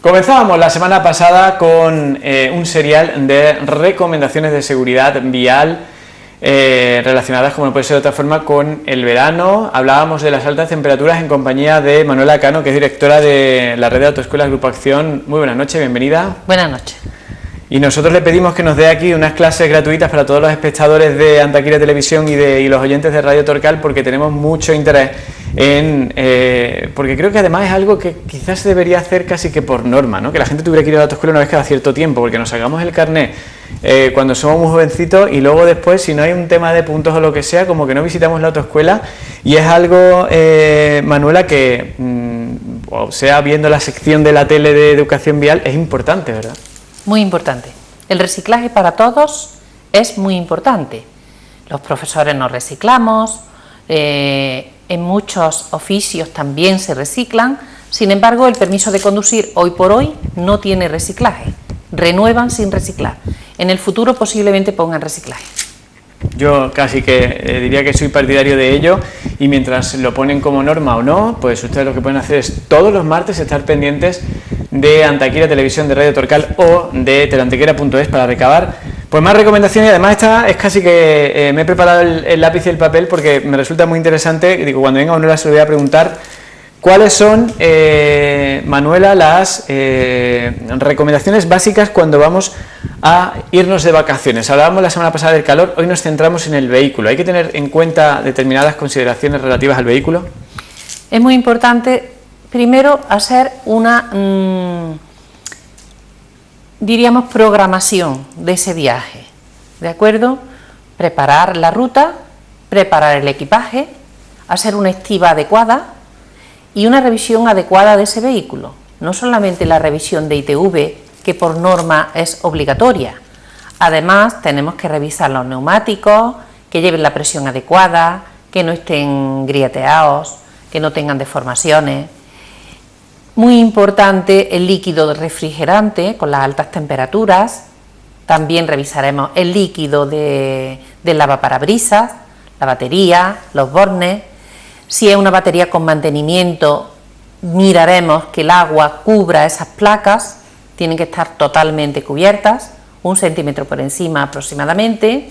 Comenzábamos la semana pasada con un serial de recomendaciones de seguridad vial relacionadas, como no puede ser de otra forma, con el verano. Hablábamos de las altas temperaturas en compañía de Manuela Cano, que es directora de la red de autoescuelas Grupo Acción. Muy buenas noches, bienvenida. Buenas noches. Y nosotros le pedimos que nos dé aquí unas clases gratuitas para todos los espectadores de Antequera Televisión y los oyentes de Radio Torcal, porque tenemos mucho interés en... porque creo que además es algo que quizás se debería hacer casi que por norma, ¿no? Que la gente tuviera que ir a la autoescuela una vez cada cierto tiempo, porque nos sacamos el carnet cuando somos muy jovencitos y luego después, si no hay un tema de puntos o lo que sea, como que no visitamos la autoescuela, y es algo, Manuela, que, o sea, viendo la sección de la tele de educación vial, es importante, ¿verdad? Muy importante. El reciclaje para todos es muy importante. Los profesores nos reciclamos, en muchos oficios también se reciclan. Sin embargo, el permiso de conducir hoy por hoy no tiene reciclaje. Renuevan sin reciclar. En el futuro posiblemente pongan reciclaje. Yo casi que diría que soy partidario de ello, y mientras lo ponen como norma o no, pues ustedes lo que pueden hacer es todos los martes estar pendientes de Antequera Televisión, de Radio Torcal o de teleantequera.es para recabar pues más recomendaciones. Y además esta es casi que me he preparado el lápiz y el papel porque me resulta muy interesante. Digo, cuando venga Manuela se lo voy a preguntar cuáles son, Manuela, las recomendaciones básicas cuando vamos a irnos de vacaciones. Hablábamos la semana pasada del calor, hoy nos centramos en el vehículo. ¿Hay que tener en cuenta determinadas consideraciones relativas al vehículo? Es muy importante, primero, hacer una, diríamos, programación de ese viaje, ¿de acuerdo? Preparar la ruta, preparar el equipaje, hacer una estiba adecuada y una revisión adecuada de ese vehículo. No solamente la revisión de ITV, que por norma es obligatoria. Además, tenemos que revisar los neumáticos, que lleven la presión adecuada, que no estén grieteados, que no tengan deformaciones. Muy importante el líquido refrigerante con las altas temperaturas. También revisaremos el líquido del lavaparabrisas, la batería, los bornes. Si es una batería con mantenimiento, miraremos que el agua cubra esas placas. Tienen que estar totalmente cubiertas, 1 centímetro por encima aproximadamente,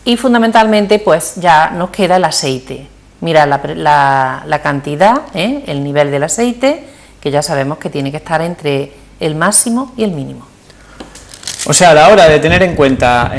y fundamentalmente pues ya nos queda el aceite. Mira la cantidad, el nivel del aceite, que ya sabemos que tiene que estar entre el máximo y el mínimo. O sea, a la hora de tener en cuenta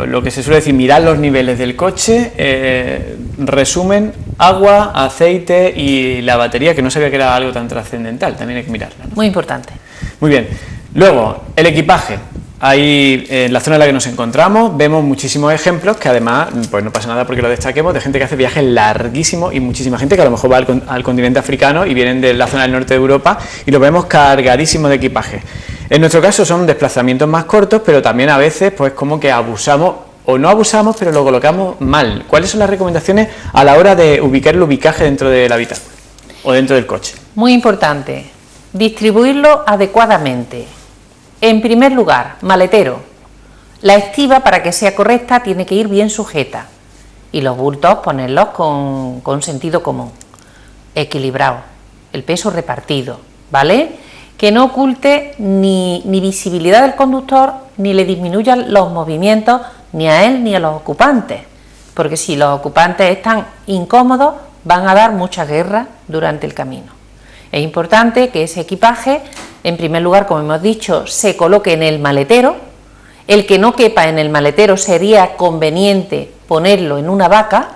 lo que se suele decir, mirar los niveles del coche, resumen, agua, aceite y la batería, que no sabía que era algo tan trascendental, también hay que mirarla, ¿no? Muy importante. Muy bien. Luego, el equipaje. Ahí, en la zona en la que nos encontramos, vemos muchísimos ejemplos que además, pues no pasa nada porque lo destaquemos, de gente que hace viajes larguísimos y muchísima gente que a lo mejor va al continente africano y vienen de la zona del norte de Europa y lo vemos cargadísimo de equipaje. En nuestro caso son desplazamientos más cortos, pero también a veces pues como que abusamos o no abusamos, pero lo colocamos mal. ¿Cuáles son las recomendaciones a la hora de ubicar el ubicaje dentro del habitáculo o dentro del coche? Muy importante, distribuirlo adecuadamente. En primer lugar, maletero. La estiba, para que sea correcta, tiene que ir bien sujeta y los bultos ponerlos con sentido común, equilibrado, el peso repartido, ¿vale? Que no oculte ni visibilidad del conductor, ni le disminuyan los movimientos ni a él ni a los ocupantes, porque si los ocupantes están incómodos van a dar mucha guerra durante el camino. Es importante que ese equipaje, en primer lugar, como hemos dicho, se coloque en el maletero. El que no quepa en el maletero sería conveniente ponerlo en una vaca,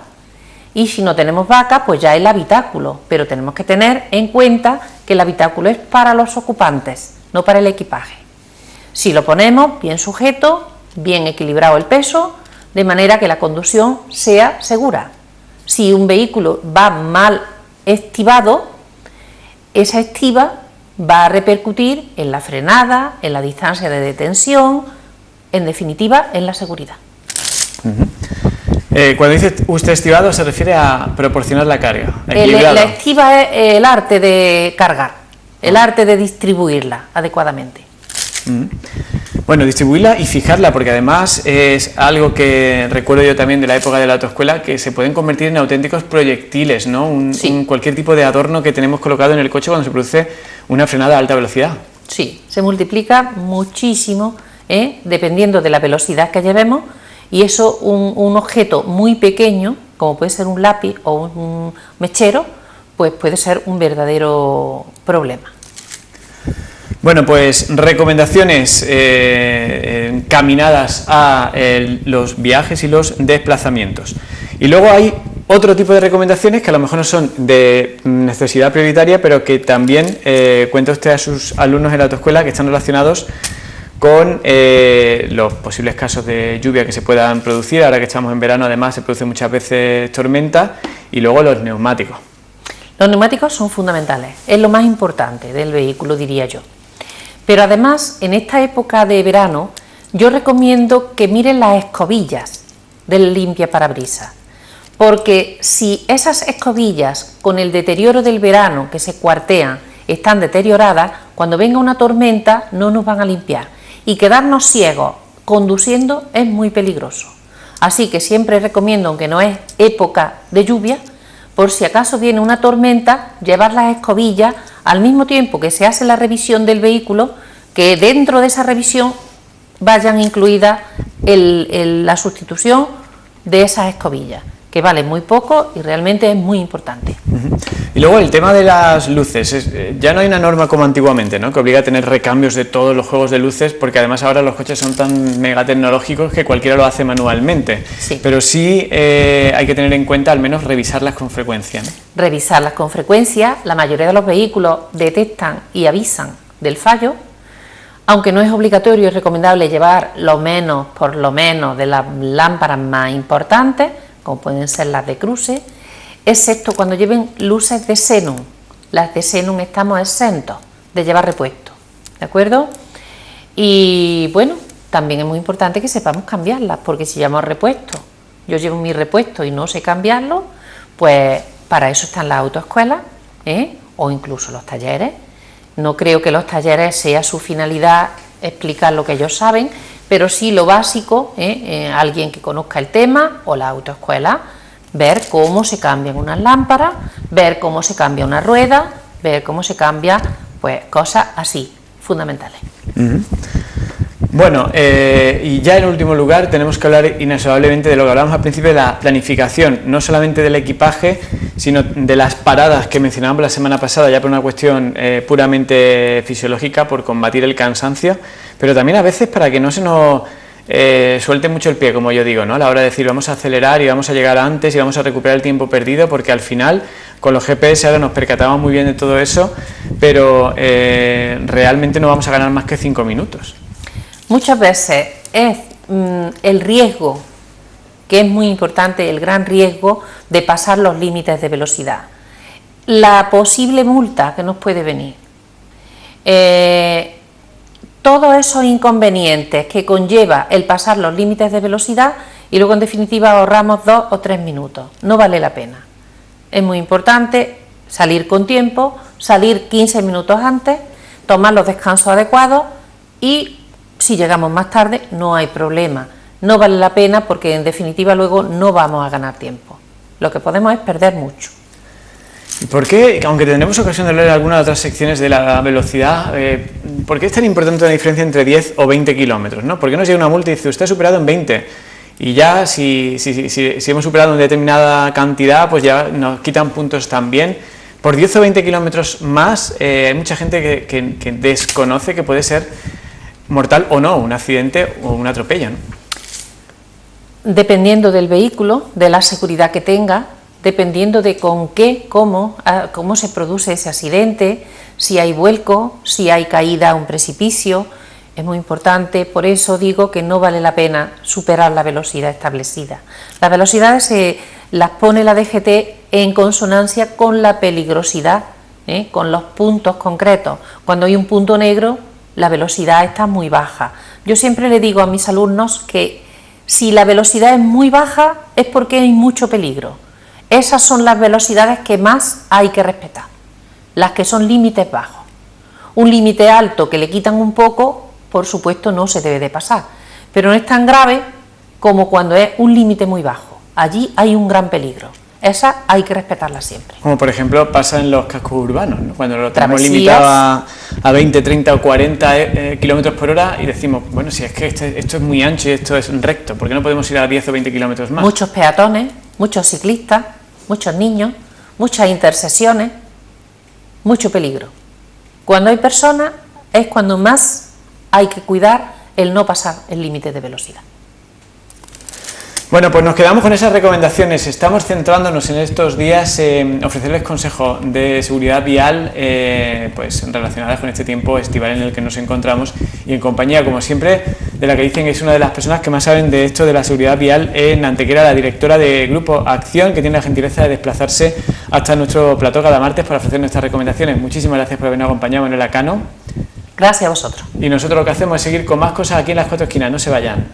y si no tenemos vaca, pues ya el habitáculo, pero tenemos que tener en cuenta que el habitáculo es para los ocupantes, no para el equipaje. Si lo ponemos bien sujeto, bien equilibrado el peso, de manera que la conducción sea segura. Si un vehículo va mal estibado, esa estiba va a repercutir en la frenada, en la distancia de detención, en definitiva, en la seguridad. Cuando dice usted estibado, se refiere a proporcionar la carga. La estiba es el arte de cargar, el arte de distribuirla adecuadamente. Bueno, distribuirla y fijarla, porque además es algo que recuerdo yo también de la época de la autoescuela, que se pueden convertir en auténticos proyectiles, ¿no? Sí. Cualquier tipo de adorno que tenemos colocado en el coche cuando se produce una frenada a alta velocidad. Sí, se multiplica muchísimo, dependiendo de la velocidad que llevemos, y eso un objeto muy pequeño, como puede ser un lápiz o un mechero, pues puede ser un verdadero problema. Bueno, pues recomendaciones encaminadas a los viajes y los desplazamientos. Y luego hay otro tipo de recomendaciones que a lo mejor no son de necesidad prioritaria, pero que también cuenta usted a sus alumnos en la autoescuela, que están relacionados con los posibles casos de lluvia que se puedan producir. Ahora que estamos en verano, además, se produce muchas veces tormenta, y luego los neumáticos. Los neumáticos son fundamentales, es lo más importante del vehículo, diría yo. Pero además, en esta época de verano, yo recomiendo que miren las escobillas del limpiaparabrisas, porque si esas escobillas, con el deterioro del verano que se cuartean, están deterioradas, cuando venga una tormenta no nos van a limpiar, y quedarnos ciegos conduciendo es muy peligroso. Así que siempre recomiendo, aunque no es época de lluvia, por si acaso viene una tormenta, llevar las escobillas al mismo tiempo que se hace la revisión del vehículo, que dentro de esa revisión vayan incluidas la sustitución de esas escobillas, que vale muy poco y realmente es muy importante. Y luego el tema de las luces, ya no hay una norma como antiguamente, ¿no?, que obliga a tener recambios de todos los juegos de luces, porque además ahora los coches son tan mega tecnológicos que cualquiera lo hace manualmente. Sí. Pero sí hay que tener en cuenta al menos revisarlas con frecuencia, ¿no? Revisarlas con frecuencia. La mayoría de los vehículos detectan y avisan del fallo, aunque no es obligatorio y recomendable llevar por lo menos de las lámparas más importantes, como pueden ser las de cruce, excepto cuando lleven luces de xenón. Las de xenón estamos exentos de llevar repuesto, ¿de acuerdo? Y bueno, también es muy importante que sepamos cambiarlas, porque si llevamos repuesto, yo llevo mi repuesto y no sé cambiarlo, pues para eso están las autoescuelas, o incluso los talleres. No creo que los talleres sea su finalidad explicar lo que ellos saben, pero sí lo básico, alguien que conozca el tema, o la autoescuela, ver cómo se cambian unas lámparas, ver cómo se cambia una rueda, ver cómo se cambia, pues cosas así, fundamentales. Bueno, y ya en último lugar tenemos que hablar inexorablemente de lo que hablábamos al principio, de la planificación, no solamente del equipaje, sino de las paradas que mencionábamos la semana pasada, ya por una cuestión puramente fisiológica, por combatir el cansancio, pero también a veces para que no se nos suelte mucho el pie, como yo digo, ¿no?, a la hora de decir vamos a acelerar y vamos a llegar antes y vamos a recuperar el tiempo perdido, porque al final con los GPS ahora nos percatamos muy bien de todo eso, pero realmente no vamos a ganar más que 5 minutos. Muchas veces es el riesgo, que es muy importante, el gran riesgo de pasar los límites de velocidad. La posible multa que nos puede venir. Todos esos inconvenientes que conlleva el pasar los límites de velocidad, y luego en definitiva ahorramos 2 o 3 minutos. No vale la pena. Es muy importante salir con tiempo, salir 15 minutos antes, tomar los descansos adecuados, y si llegamos más tarde no hay problema, no vale la pena, porque en definitiva luego no vamos a ganar tiempo, lo que podemos es perder mucho. ¿Y por qué, aunque tendremos ocasión de leer algunas otras secciones de la velocidad, por qué es tan importante la diferencia entre 10 o 20 kilómetros, ¿no? ¿Por qué nos llega una multa y dice usted ha superado en 20? Y ya si hemos superado una determinada cantidad, pues ya nos quitan puntos también. Por 10 o 20 kilómetros más, hay mucha gente que desconoce que puede ser mortal o no, un accidente o un atropello, ¿no? Dependiendo del vehículo, de la seguridad que tenga, dependiendo de con qué, cómo se produce ese accidente, si hay vuelco, si hay caída a un precipicio, es muy importante. Por eso digo que no vale la pena superar la velocidad establecida. Las velocidades las pone la DGT en consonancia con la peligrosidad, con los puntos concretos. Cuando hay un punto negro, la velocidad está muy baja. Yo siempre le digo a mis alumnos que si la velocidad es muy baja es porque hay mucho peligro. Esas son las velocidades que más hay que respetar, las que son límites bajos. Un límite alto que le quitan un poco, por supuesto no se debe de pasar, pero no es tan grave como cuando es un límite muy bajo. Allí hay un gran peligro. esas hay que respetarlas siempre. Como por ejemplo pasa en los cascos urbanos, ¿no? Cuando lo tenemos Travesías. limitado a 20, 30 o 40 kilómetros por hora y decimos, bueno, si es que esto es muy ancho y esto es recto, ¿por qué no podemos ir a 10 o 20 kilómetros más? Muchos peatones, muchos ciclistas, muchos niños, muchas intersecciones, mucho peligro. Cuando hay personas es cuando más hay que cuidar el no pasar el límite de velocidad. Bueno, pues nos quedamos con esas recomendaciones. Estamos centrándonos en estos días en ofrecerles consejos de seguridad vial pues relacionadas con este tiempo estival en el que nos encontramos y en compañía, como siempre, de la que dicen que es una de las personas que más saben de esto de la seguridad vial en Antequera, la directora de Grupo Acción, que tiene la gentileza de desplazarse hasta nuestro plató cada martes para ofrecer nuestras recomendaciones. Muchísimas gracias por habernos acompañado, Manuela Cano. Gracias a vosotros. Y nosotros lo que hacemos es seguir con más cosas aquí en Las Cuatro Esquinas. No se vayan.